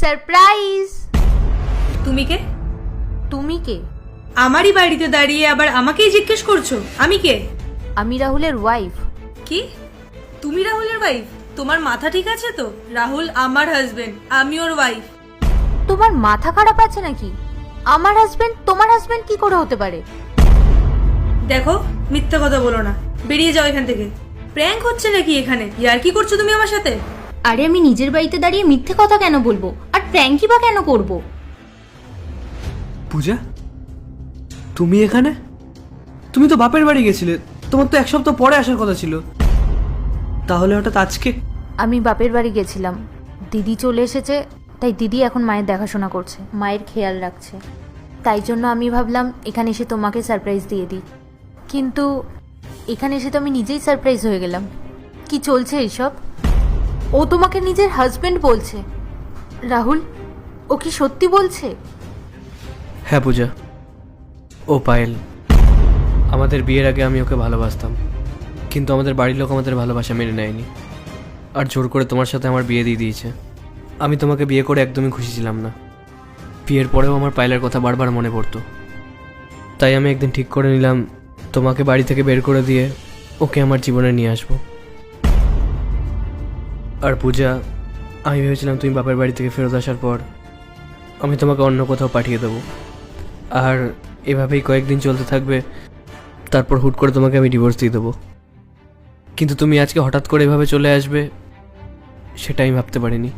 Surprise. তুমি কে? তুমি কে? আমারই বাড়িতে দাঁড়িয়ে আবার আমাকেই জিজ্ঞেস করছো আমি কে? আমি রাহুলের ওয়াইফ। কি? তুমি রাহুলের ওয়াইফ? তোমার মাথা ঠিক আছে তো? রাহুল আমার হাজবেন্ড, আমি ওর ওয়াইফ। তোমার মাথা খারাপ আছে নাকি? আমার হাজবেন্ড তোমার হাজবেন্ড কি করে হতে পারে? দেখো, মিথ্যা কথা বলো না, বেরিয়ে যাও এখান থেকে। প্র্যাঙ্ক হচ্ছে নাকি এখানে? ইয়ার কি করছো তুমি আমার সাথে? আরে আমি নিজের বাড়িতে দাঁড়িয়ে মিথ্যে কথা কেন বলবো, আর প্র্যাঙ্কই বা কেন করব? পূজা, তুমি এখানে? তুমি তো বাপের বাড়ি গেছিলে, তোমার তো এক সপ্তাহ পরে আসার কথা ছিল, তাহলে হঠাৎ আজকে? আমি বাপের বাড়ি গেছিলাম, দিদি চলে এসেছে, তাই দিদি এখন মায়ের দেখাশোনা করছে, মায়ের খেয়াল রাখছে। তাই জন্য আমি ভাবলাম এখানে এসে তোমাকে সারপ্রাইজ দিয়ে দিই। কিন্তু এখানে এসে তো আমি নিজেই সারপ্রাইজ হয়ে গেলাম। কি চলছে এইসব? ও তোমাকে নিজের হাজবেন্ড বলছে। রাহুল, ও কি সত্যি বলছে? হ্যাঁ পূজা, ও পায়েল। আমাদের বিয়ের আগে আমি ওকে ভালোবাসতাম, কিন্তু আমাদের বাড়ির লোক আমাদের ভালোবাসা মেনে নেয়নি, আর জোর করে তোমার সাথে আমার বিয়ে দিয়ে দিয়েছে। আমি তোমাকে বিয়ে করে একদমই খুশি ছিলাম না। বিয়ের পরেও আমার পায়েলের কথা বারবার মনে পড়তো, তাই আমি একদিন ঠিক করে নিলাম তোমাকে বাড়ি থেকে বের করে দিয়ে ওকে আমার জীবনে নিয়ে আসবো। আর পূজা, আমি ভেবেছিলাম তুমি বাপের বাড়ি থেকে ফেরত আসার পর আমি তোমাকে অন্য কোথাও পাঠিয়ে দেবো, আর এভাবেই কয়েকদিন চলতে থাকবে, তারপর হুট করে তোমাকে আমি ডিভোর্স দিয়ে দেবো। কিন্তু তুমি আজকে হঠাৎ করে এভাবে চলে আসবে সেটা আমি ভাবতে পারিনি।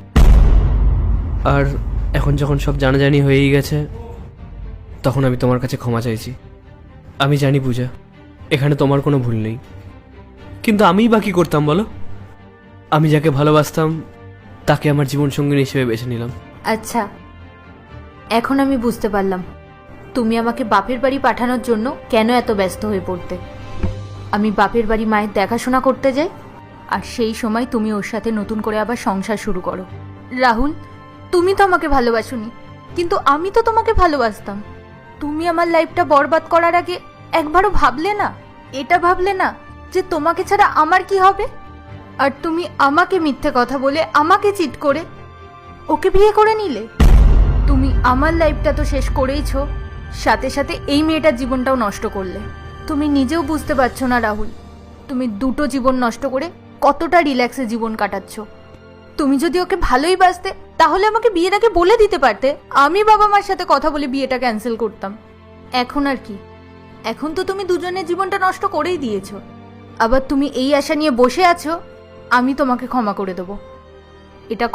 আর এখন যখন সব জানাজানি হয়েই গেছে, তখন আমি তোমার কাছে ক্ষমা চাইছি। আমি জানি পূজা, এখানে তোমার কোনো ভুল নেই, কিন্তু আমিই বা কী করতাম বলো? আমি যাকে ভালোবাসতাম তাকে আমার জীবনসঙ্গিনী হিসেবে বেছে নিলাম। আচ্ছা, এখন আমি বুঝতে পারলাম তুমি আমাকে বাপের বাড়ি পাঠানোর জন্য কেন এত ব্যস্ত হয়ে পড়তে। আমি বাপের বাড়ি মায়ের দেখাশোনা করতে যাই, আর সেই সময় তুমি ওর সাথে নতুন করে আবার সংসার শুরু করো। রাহুল, তুমি তো আমাকে ভালোবাসোনি, কিন্তু আমি তো তোমাকে ভালোবাসতাম। তুমি আমার লাইফটা বরবাদ করার আগে একবারও ভাবলে না? এটা ভাবলে না যে তোমাকে ছাড়া আমার কি হবে? আর তুমি আমাকে মিথ্যে কথা বলে, আমাকে চিট করে ওকে বিয়ে করে নিলে। তুমি আমার লাইফটা তো শেষ করেইছো, সাথে সাথে এই মেয়েটার জীবনটাও নষ্ট করলে। তুমি নিজেও বুঝতে পারছো না রাহুল, তুমি দুটো জীবন নষ্ট করে কতটা রিল্যাক্সে জীবন কাটাচ্ছ। তুমি যদি ওকে ভালোই বাসতে তাহলে আমাকে বিয়ের আগে বলে দিতে পারতে, আমি বাবা মার সাথে কথা বলে বিয়েটা ক্যান্সেল করতাম। এখন আর কি, এখন তো তুমি দুজনের জীবনটা নষ্ট করেই দিয়েছো। আবার তুমি এই আশা নিয়ে বসে আছো আমি তোমাকে ক্ষমা করে দেবো, এটা